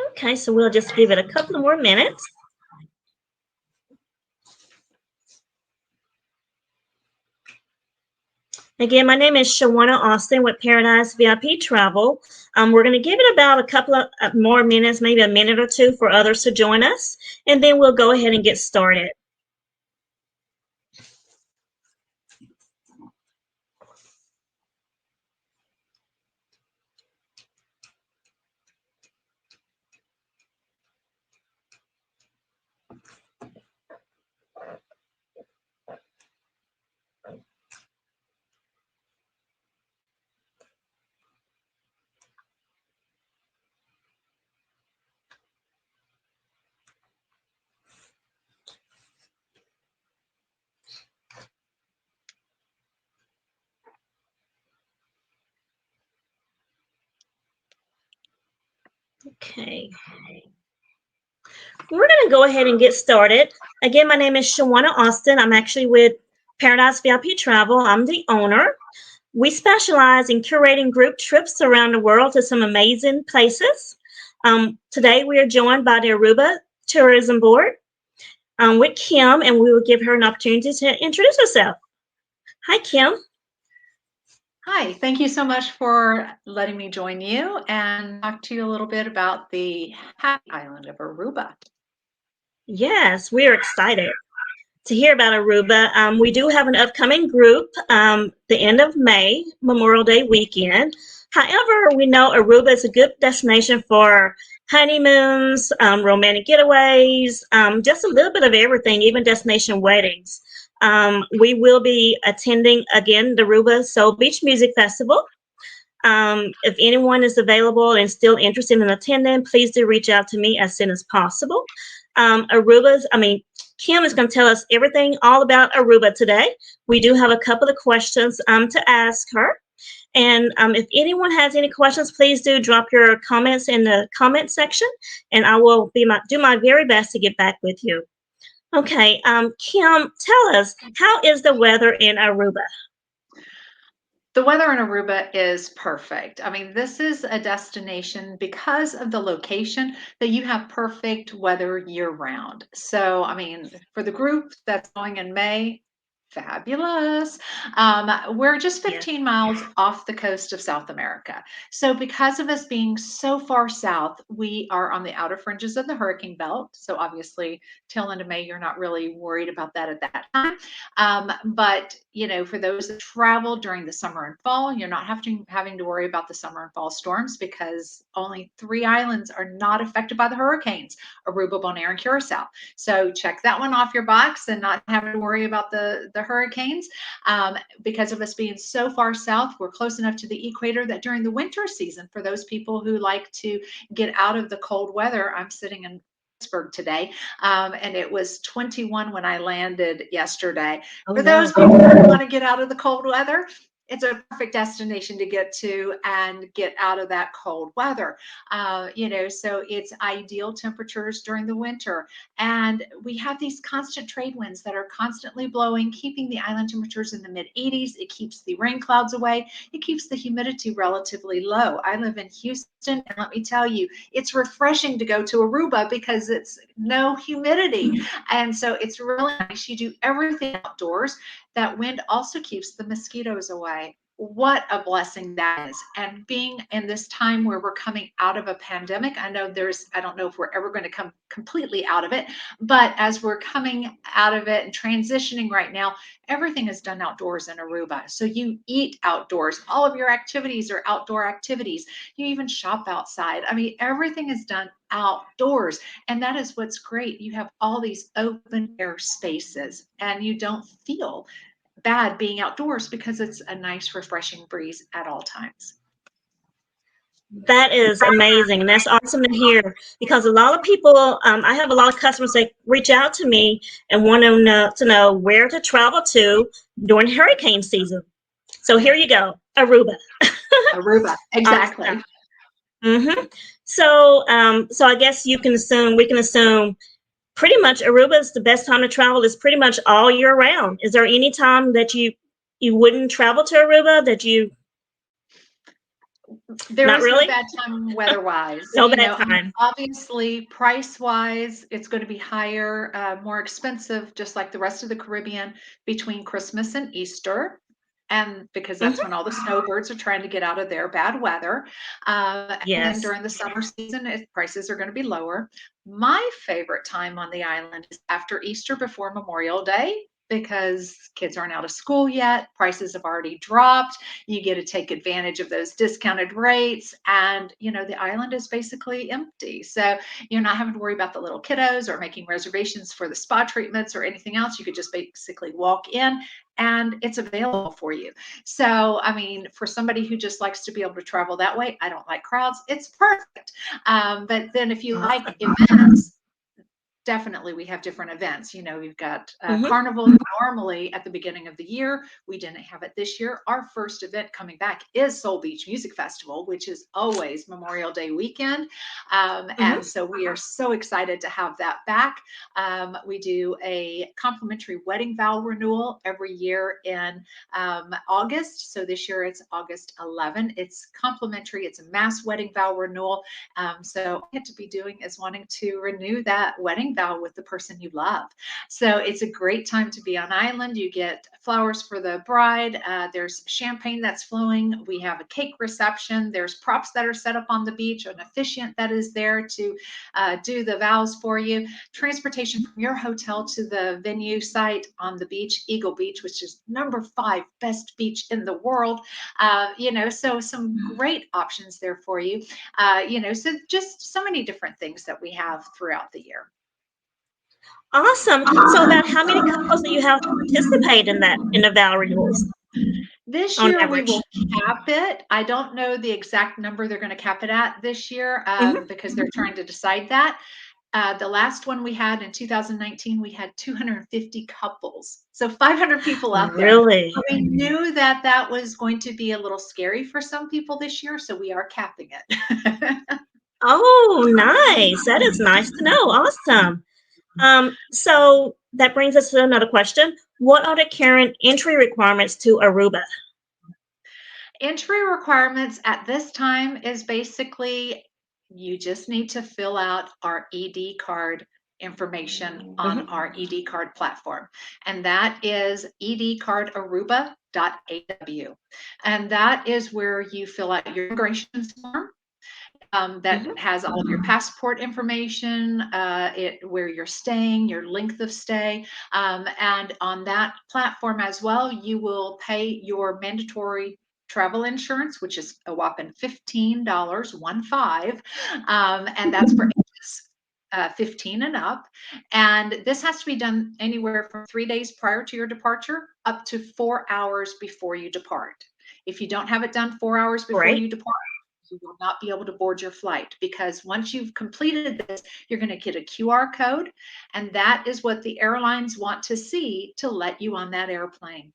Okay, so we'll just give it a couple of more minutes. Again, my name is Shawana Austin with Paradise VIP Travel. We're going to give it about a couple of more minutes, maybe a minute or two for others to join us, and then we'll go ahead and get started. Okay. We're going to go ahead and get started. Again, my name is Shawana Austin. I'm actually with Paradise VIP Travel. I'm the owner. We specialize in curating group trips around the world to some amazing places. Today, we are joined by the Aruba Tourism Board with Kim, and we will give her an opportunity to introduce herself. Hi, Kim. Hi, thank you so much for letting me join you and talk to you a little bit about the happy island of Aruba. Yes, we are excited to hear about Aruba. We do have an upcoming group the end of May, Memorial Day weekend. However, we know Aruba is a good destination for honeymoons, romantic getaways, just a little bit of everything, even destination weddings. We will be attending again the Aruba Soul Beach Music Festival. If anyone is available and still interested in attending, please do reach out to me as soon as possible. Kim is going to tell us everything all about Aruba today. We do have a couple of questions to ask her. And if anyone has any questions, please do drop your comments in the comment section, and I will do my very best to get back with you. Okay, Kim, tell us, how is the weather in Aruba? The weather in Aruba is perfect. I mean, this is a destination because of the location that you have perfect weather year round. So, I mean, for the group that's going in May, fabulous. We're just Yes. 15 miles off the coast of South America. So, because of us being so far south, we are on the outer fringes of the hurricane belt. So, obviously, till end of May, you're not really worried about that at that time. But for those that travel during the summer and fall, you're not having to worry about the summer and fall storms because only 3 islands are not affected by the hurricanes: Aruba, Bonaire, and Curacao. So check that one off your box and not having to worry about the hurricanes. Because of us being so far south, we're close enough to the equator that during the winter season, for those people who like to get out of the cold weather, I'm sitting in Pittsburgh today, and it was 21 when I landed yesterday. Oh, For wow. those people who want to get out of the cold weather, it's a perfect destination to get to and get out of that cold weather. So it's ideal temperatures during the winter. And we have these constant trade winds that are constantly blowing, keeping the island temperatures in the mid 80s. It keeps the rain clouds away. It keeps the humidity relatively low. I live in Houston, and let me tell you, it's refreshing to go to Aruba because it's no humidity. And so it's really nice. You do everything outdoors. That wind also keeps the mosquitoes away. What a blessing that is. And being in this time where we're coming out of a pandemic, I don't know if we're ever going to come completely out of it, but as we're coming out of it and transitioning right now, everything is done outdoors in Aruba. So you eat outdoors. All of your activities are outdoor activities. You even shop outside. I mean, everything is done outdoors. And that is what's great. You have all these open air spaces and you don't feel bad being outdoors because it's a nice, refreshing breeze at all times. That is amazing. And that's awesome to hear because a lot of people, I have a lot of customers that reach out to me and want to know where to travel to during hurricane season. So here you go, Aruba. Aruba, exactly. Awesome. Mm-hmm. So I guess we can assume pretty much Aruba is the best time to travel is pretty much all year round. Is there any time that you wouldn't travel to Aruba that you? There Not is no really? bad time weather-wise. No bad time. Obviously, price-wise, it's going to be higher, more expensive, just like the rest of the Caribbean between Christmas and Easter. And because that's Hmm. when all the snowbirds are trying to get out of their bad weather. And then Yes. during the summer season, prices are going to be lower. My favorite time on the island is after Easter before Memorial Day because kids aren't out of school yet. Prices have already dropped. You get to take advantage of those discounted rates, and the island is basically empty, so you're not having to worry about the little kiddos or making reservations for the spa treatments or anything else. You could just basically walk in and it's available for you. So I mean, for somebody who just likes to be able to travel that way, I don't like crowds, it's perfect. But then if you like Awesome. events, definitely we have different events. We've got Hmm. carnival normally at the beginning of the year. We didn't have it this year. Our first event coming back is Soul Beach Music Festival, which is always Memorial Day weekend. And Hmm. so we are so excited to have that back. We do a complimentary wedding vow renewal every year in August. So this year it's August 11. It's complimentary. It's a mass wedding vow renewal. So what I get to be doing is wanting to renew that wedding vow with the person you love. So it's a great time to be on island. You get flowers for the bride. There's champagne that's flowing. We have a cake reception. There's props that are set up on the beach, an officiant that is there to do the vows for you. Transportation from your hotel to the venue site on the beach, Eagle Beach, which is #5 best beach in the world. So some great options there for you. So just so many different things that we have throughout the year. Awesome. So about how many couples do you have to participate in the vow renewals This on year we will average? cap it. I don't know the exact number they're going to cap it at this year Hmm. because they're trying to decide that. The last one we had in 2019, we had 250 couples. So 500 people out there. Really? But we knew that that was going to be a little scary for some people this year, so we are capping it. Oh, nice. That is nice to know. Awesome. So that brings us to another question. What are the current entry requirements to Aruba? Entry requirements at this time is basically you just need to fill out our ED card information on Hmm. our ED card platform. And that is edcardaruba.aw. And that is where you fill out your immigration form. That Hmm. has all of your passport information, where you're staying, your length of stay, and on that platform as well, you will pay your mandatory travel insurance, which is a whopping $15, 1 5, and that's for ages 15 and up. And this has to be done anywhere from 3 days prior to your departure up to 4 hours before you depart. If you don't have it done 4 hours before Great. you depart, you will not be able to board your flight because once you've completed this, you're going to get a QR code, and that is what the airlines want to see to let you on that airplane.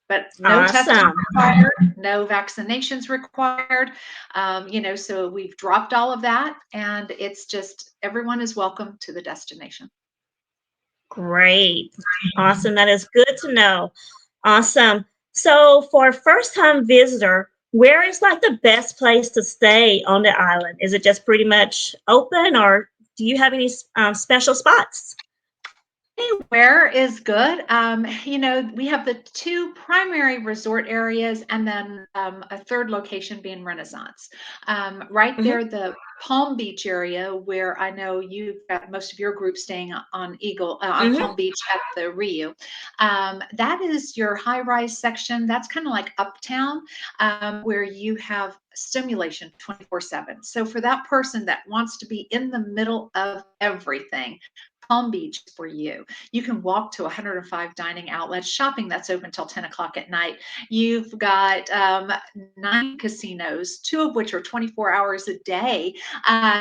But no testing Awesome. required, no vaccinations required. So we've dropped all of that, and it's just everyone is welcome to the destination. Great. Awesome. That is good to know. Awesome. So for a first time visitor, where is like the best place to stay on the island? Is it just pretty much open or do you have any special spots? Anywhere is good. We have the two primary resort areas and then a third location being Renaissance. Right Hmm. there, the Palm Beach area, where I know you've got most of your group staying on Hmm. Palm Beach at the Rio. That is your high rise section. That's kind of like uptown, where you have stimulation 24/7. So for that person that wants to be in the middle of everything, Palm Beach for you. You can walk to 105 dining outlets, shopping that's open till 10 o'clock at night. You've got 9 casinos, 2 of which are 24 hours a day.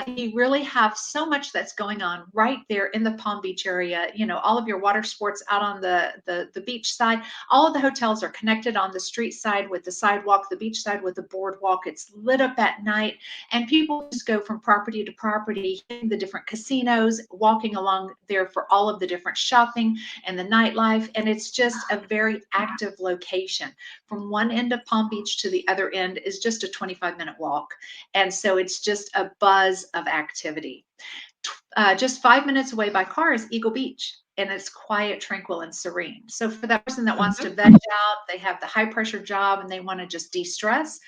You really have so much that's going on right there in the Palm Beach area. All of your water sports out on the beach side. All of the hotels are connected on the street side with the sidewalk, the beach side with the boardwalk. It's lit up at night, and people just go from property to property, hitting the different casinos, walking along there for all of the different shopping and the nightlife. And it's just a very active location. From one end of Palm Beach to the other end is just a 25-minute walk. And so it's just a buzz of activity. Just 5 minutes away by car is Eagle Beach, and it's quiet, tranquil, and serene. So for that person that wants to Mhm. veg out, they have the high pressure job and they want to just de-stress,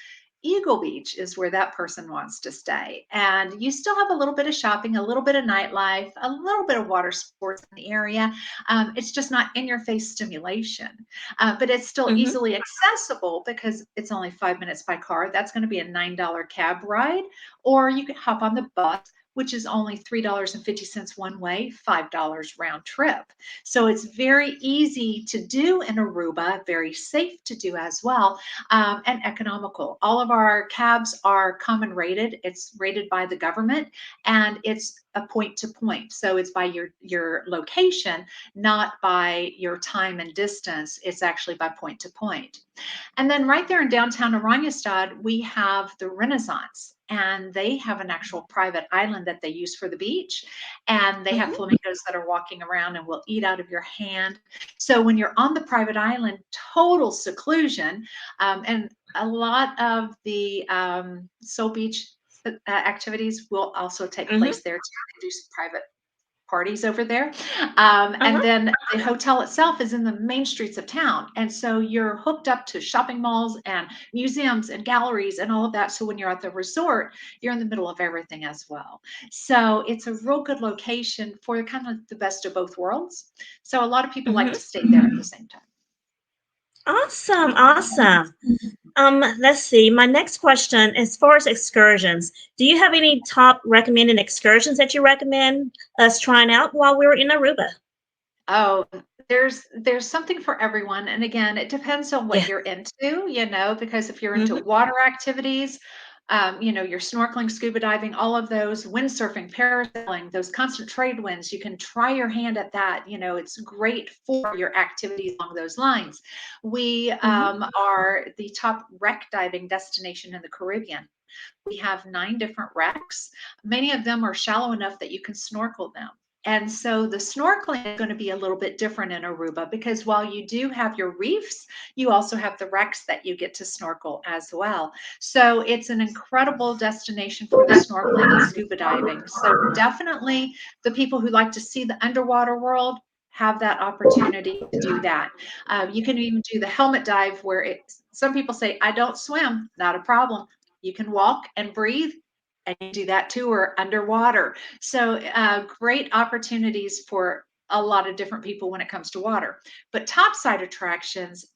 Eagle Beach is where that person wants to stay. And you still have a little bit of shopping, a little bit of nightlife, a little bit of water sports in the area. It's just not in your face stimulation, but it's still Mhm. easily accessible because it's only 5 minutes by car. That's going to be a $9 cab ride, or you can hop on the bus, which is only $3.50 one way, $5 round trip. So it's very easy to do in Aruba, very safe to do as well, and economical. All of our cabs are common rated. It's rated by the government, and it's a point to point. So it's by your location, not by your time and distance. It's actually by point to point. And then right there in downtown Oranjestad, we have the Renaissance, and they have an actual private island that they use for the beach. And they have Mhm. flamingos that are walking around and will eat out of your hand. So when you're on the private island, total seclusion, and a lot of the Soul Beach activities will also take Mhm. place there too. They do some private parties over there. Uh-huh. And then the hotel itself is in the main streets of town. And so you're hooked up to shopping malls and museums and galleries and all of that. So when you're at the resort, you're in the middle of everything as well. So it's a real good location for kind of the best of both worlds. So a lot of people like Mhm. to stay there at the same time. Awesome. Awesome. Let's see. My next question, as far as excursions, do you have any top recommended excursions that you recommend us trying out while we're in Aruba? Oh, there's something for everyone. And again, it depends on what Yeah. you're into, because if you're into Mhm. water activities, your snorkeling, scuba diving, all of those, windsurfing, parasailing, those constant trade winds, you can try your hand at that. It's great for your activities along those lines. We Mhm. are the top wreck diving destination in the Caribbean. We have 9 different wrecks. Many of them are shallow enough that you can snorkel them. And so the snorkeling is going to be a little bit different in Aruba because while you do have your reefs, you also have the wrecks that you get to snorkel as well. So it's an incredible destination for the snorkeling and scuba diving. So definitely the people who like to see the underwater world have that opportunity to do that. You can even do the helmet dive where some people say, I don't swim, not a problem. You can walk and breathe and you do that tour underwater. So great opportunities for a lot of different people when it comes to water. But topside attractions,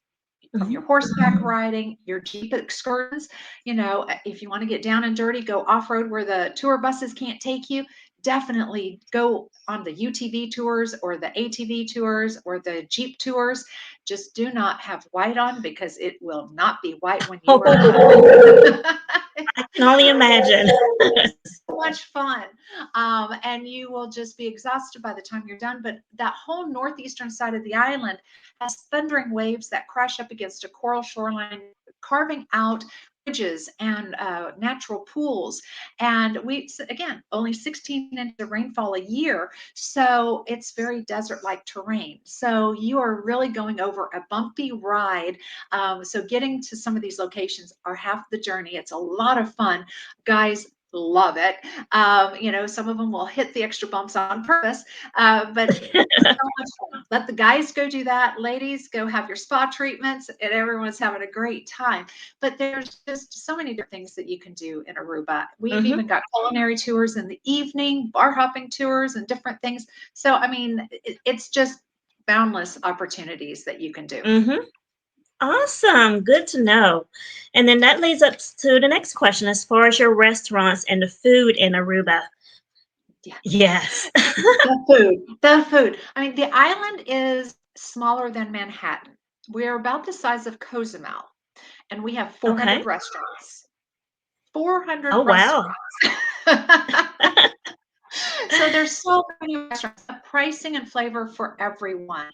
from your Mhm. horseback riding, your Jeep excursions, if you want to get down and dirty, go off road where the tour buses can't take you. Definitely go on the UTV tours or the ATV tours or the Jeep tours. Just do not have white on because it will not be white when you are Oh, done. I can only imagine. So much fun. And you will just be exhausted by the time you're done. But that whole northeastern side of the island has thundering waves that crash up against a coral shoreline, carving out bridges and natural pools. And again, only 16 inches of rainfall a year. So it's very desert like terrain. So you are really going over a bumpy ride. So getting to some of these locations are half the journey. It's a lot of fun. Guys, love it. Some of them will hit the extra bumps on purpose, but so much fun. Let the guys go do that. Ladies, go have your spa treatments, and everyone's having a great time. But there's just so many different things that you can do in Aruba. We've Mhm. even got culinary tours in the evening, bar hopping tours, and different things. So, I mean, it's just boundless opportunities that you can do. Mhm. Awesome. Good to know. And then that leads us to the next question as far as your restaurants and the food in Aruba. Yeah. Yes. The food. I mean, the island is smaller than Manhattan. We're about the size of Cozumel, and we have 400 Okay. restaurants. 400 Oh, wow. restaurants. So there's so many restaurants, the pricing and flavor for everyone.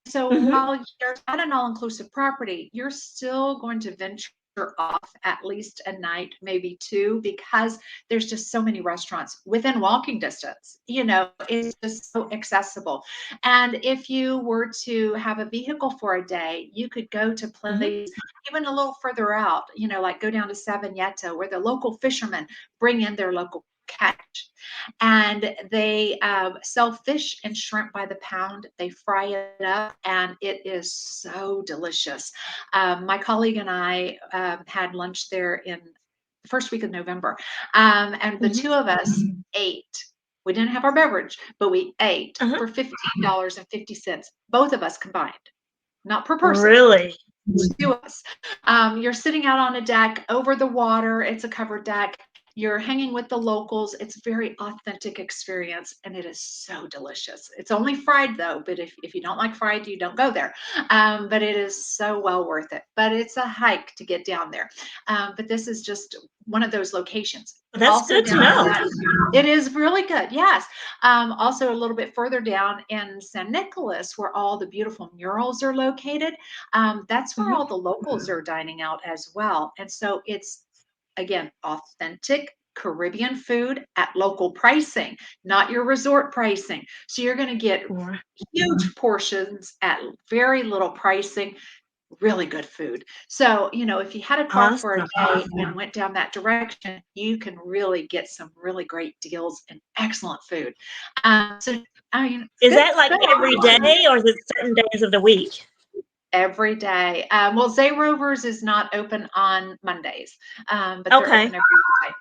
So Mhm. while you're at an all-inclusive property, you're still going to venture off at least a night, maybe two, because there's just so many restaurants within walking distance. It's just so accessible. And if you were to have a vehicle for a day, you could go to Hmm. places even a little further out, like go down to Savaneta, where the local fishermen bring in their local catch. And they sell fish and shrimp by the pound. They fry it up, and it is so delicious. My colleague and I had lunch there in the first week of November, and the Hmm. two of us ate. We didn't have our beverage, but we ate Uh-huh. for $15.50, both of us combined, not per person. Really? To us. You're sitting out on a deck over the water. It's a covered deck. You're hanging with the locals. It's a very authentic experience, and it is so delicious. It's only fried though, but if you don't like fried, you don't go there. But it is so well worth it. But it's a hike to get down there. But this is just one of those locations. Well, that's Also good to down in know. that, it is really good. Yes. Also a little bit further down in San Nicolas, where all the beautiful murals are located. That's where Hmm. all the locals are dining out as well. And so it's, again, authentic Caribbean food at local pricing, not your resort pricing. So you're going to get huge portions at very little pricing, really good food. So, if you had a car for a Awesome. day and went down that direction, you can really get some really great deals and excellent food. So, I mean, it's Is good. that like Good every option day or is it certain days of the week? every day. Well, Zay Rovers is not open on Mondays, but they're open Okay. every day.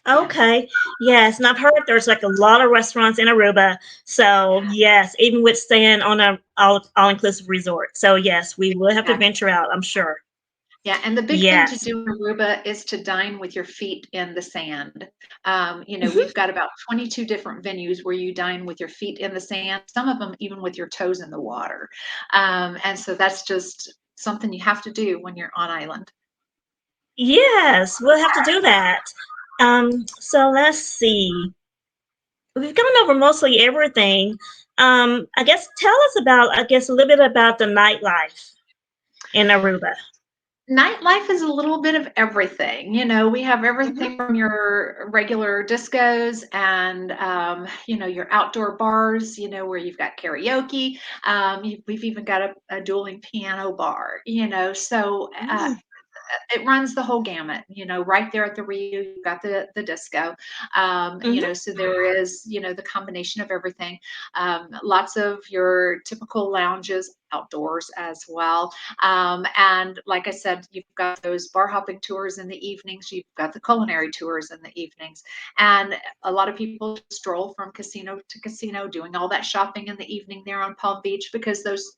Yes. Okay. Yes. And I've heard there's like a lot of restaurants in Aruba. So yes, even with staying on a all inclusive resort. So yes, we will have to Yeah. venture out, I'm sure. Yeah. And the big thing to Yes. do in Aruba is to dine with your feet in the sand. Hmm. We've got about 22 different venues where you dine with your feet in the sand, some of them even with your toes in the water. And so that's just something you have to do when you're on island. Yes, we'll have to do that. So let's see. We've gone over mostly everything. I guess tell us about, I guess, a little bit about the nightlife in Aruba. Nightlife is a little bit of everything. We have Hmm. everything from your regular discos and, your outdoor bars, where you've got karaoke. We've even got a dueling piano bar, so it runs the whole gamut. Right there at the Rio, you've got the disco. Hmm. So there is, the combination of everything. Lots of your typical lounges outdoors as well. And like I said, you've got those bar hopping tours in the evenings, you've got the culinary tours in the evenings. And a lot of people stroll from casino to casino doing all that shopping in the evening there on Palm Beach, because those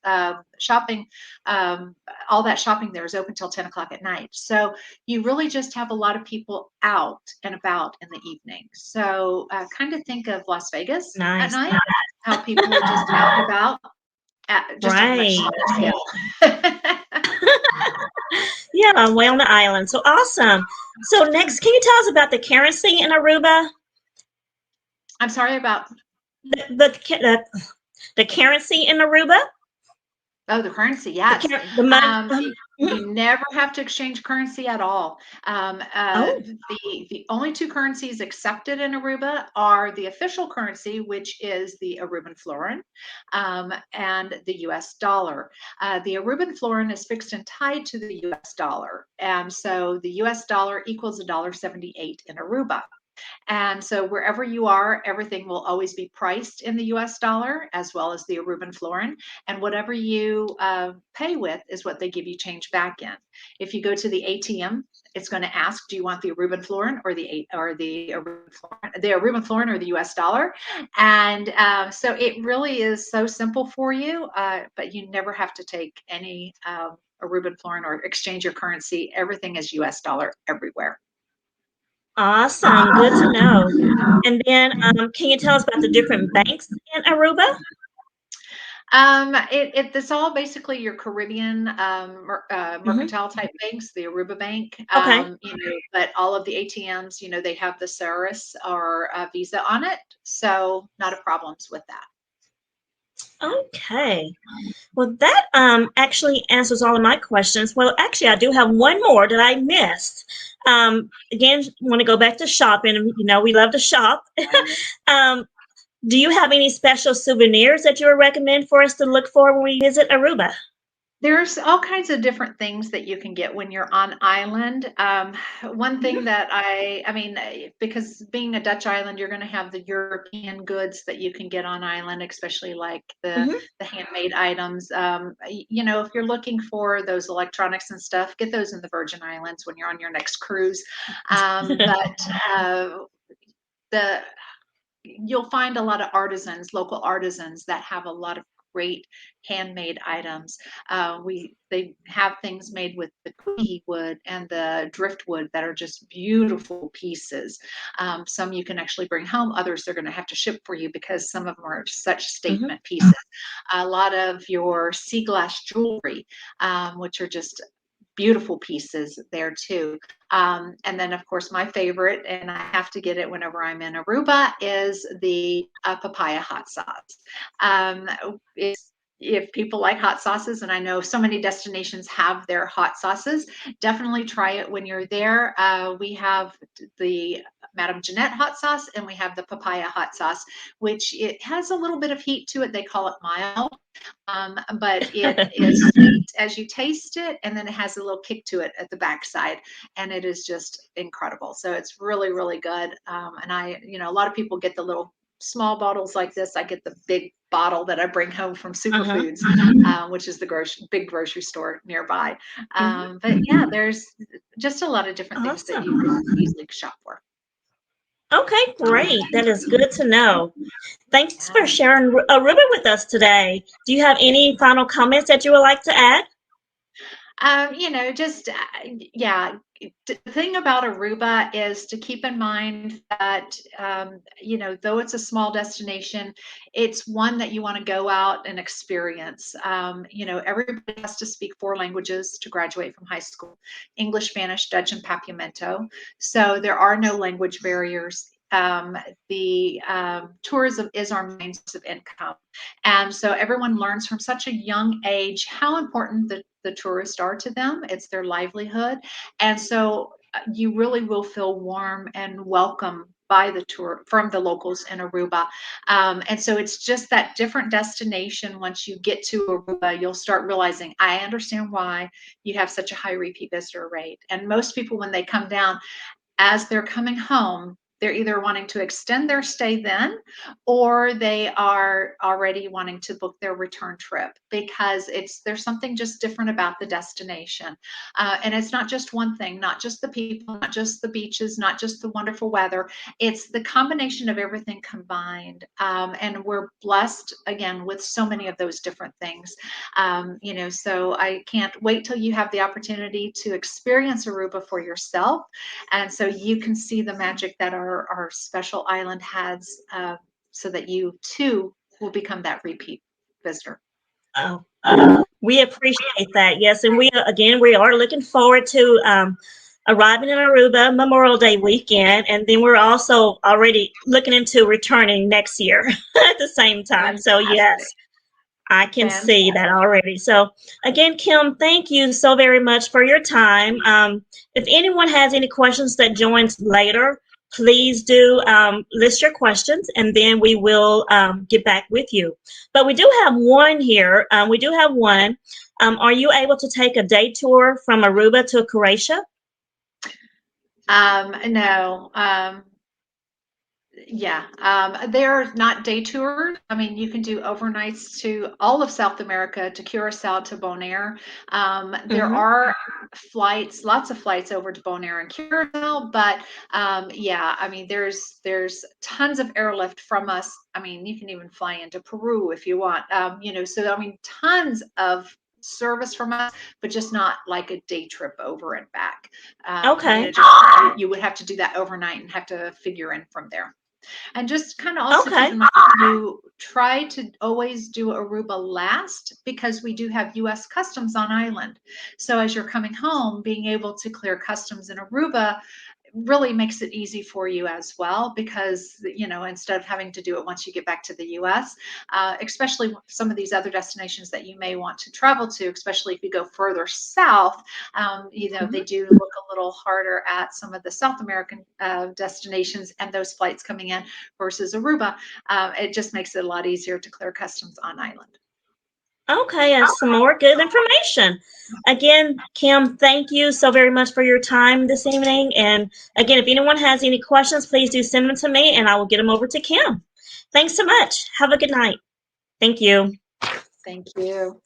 shopping um, all that shopping there is open till 10 o'clock at night. So you really just have a lot of people out and about in the evening. So kind of think of Las Vegas at Nice. night, how people are just out and about, just on a much Right. smaller scale. Yeah, way on the island. So awesome. So next, can you tell us about the currency in Aruba? I'm sorry about, The currency in Aruba? oh, the currency. Yes. The money. Mhm. You never have to exchange currency at all. Oh, The only two currencies accepted in Aruba are the official currency, which is the Aruban florin, and the US dollar. The Aruban florin is fixed and tied to the US dollar. And so the US dollar equals $1.78 in Aruba. And so wherever you are, everything will always be priced in the US dollar as well as the Aruban florin. And whatever you pay with is what they give you change back in. If you go to the ATM, it's going to ask, do you want the Aruban florin or the Aruban florin or the US dollar? And so it really is so simple for you, but you never have to take any Aruban florin or exchange your currency. Everything is US dollar everywhere. awesome. Good to know. And then, can you tell us about the different banks in Aruba? It's all basically your Caribbean Hmm. mercantile type banks, the Aruba Bank, Okay. but all of the ATMs, they have the Ceres or Visa on it, so not a problems with that. Okay. Well, that actually answers all of my questions. Well, actually, I do have one more that I missed. Again, want to go back to shopping. You know, we love to shop. um, do you have any special souvenirs that you would recommend for us to look for when we visit Aruba? There's all kinds of different things that you can get when you're on island. One thing Hmm. that because being a Dutch island, you're going to have the European goods that you can get on island, especially like Hmm. the handmade items. You know, if you're looking for those electronics and stuff, get those in the Virgin Islands when you're on your next cruise. But the you'll find a lot of artisans, local artisans that have a lot of great handmade items. We They have things made with the kuhi wood and the driftwood that are just beautiful pieces. Some you can actually bring home. Others they're going to have to ship for you because some of them are such Hmm. statement pieces. A lot of your sea glass jewelry, which are just beautiful pieces there too. And then, of course, my favorite, and I have to get it whenever I'm in Aruba, is the papaya hot sauce. Um, it's If people like hot sauces, and I know so many destinations have their hot sauces, definitely try it when you're there. We have the Madame Jeanette hot sauce, and we have the papaya hot sauce, which it has a little bit of heat to it. They call it mild, but it is sweet as you taste it, and then it has a little kick to it at the backside, and it is just incredible. So it's really, really good. And a lot of people get the little small bottles like this. I get the big bottle that I bring home from Uh-huh. Superfoods, which is the big grocery store nearby. Hmm. But yeah, there's just a lot of different things that you Awesome. can easily shop for. Okay, great. That is good to know. Thanks for Yeah. sharing Aruba with us today. Do you have any final comments that you would like to add? Just yeah. The thing about Aruba is to keep in mind that though it's a small destination, it's one that you want to go out and experience. Everybody has to speak four languages to graduate from high school: English, Spanish, Dutch, and Papiamento. So there are no language barriers. The tourism is our main source of income. And so everyone learns from such a young age how important the tourists are to them. It's their livelihood. And so you really will feel warm and welcome by the tour from the locals in Aruba. And so it's just that different destination. Once you get to Aruba, you'll start realizing, I understand why you have such a high repeat visitor rate. And most people, when they come down, as they're coming home, they're either wanting to extend their stay then, or they are already wanting to book their return trip because there's something just different about the destination. And it's not just one thing, not just the people, not just the beaches, not just the wonderful weather. It's the combination of everything combined. And we're blessed again with so many of those different things. So I can't wait till you have the opportunity to experience Aruba for yourself, and so you can see the magic that our special island has, so that you too will become that repeat visitor. Oh, we appreciate that. Yes, and we are looking forward to arriving in Aruba Memorial Day weekend, and then we're also already looking into returning next year at the same time. So Fantastic. yes, I can see that Fantastic. already. So, again, Kim, thank you so very much for your time. If anyone has any questions that joins later, please do list your questions and then we will get back with you. But we do have one here. We do have one. Are you able to take a day tour from Aruba to Croatia? No. Yeah, they're not day tours. I mean, you can do overnights to all of South America, to Curacao, to Bonaire. There Mm-hmm. are flights, lots of flights over to Bonaire and Curacao, but yeah, I mean, there's tons of airlift from us. I mean, you can even fly into Peru if you want. So I mean, tons of service from us, but just not like a day trip over and back. Okay. Just you would have to do that overnight and have to figure in from there. And just kind of also keep Okay. in mind, you try to always do Aruba last because we do have US customs on island. So as you're coming home, being able to clear customs in Aruba really makes it easy for you as well, because instead of having to do it once you get back to the US, especially some of these other destinations that you may want to travel to, especially if you go further south, they Mhm. do look a little harder at some of the South American destinations and those flights coming in versus Aruba. It just makes it a lot easier to clear customs on island. Okay, and some more good information. Again, Kim, thank you so very much for your time this evening. And again, if anyone has any questions, please do send them to me and I will get them over to Kim. Thanks so much. Have a good night. Thank you. Thank you.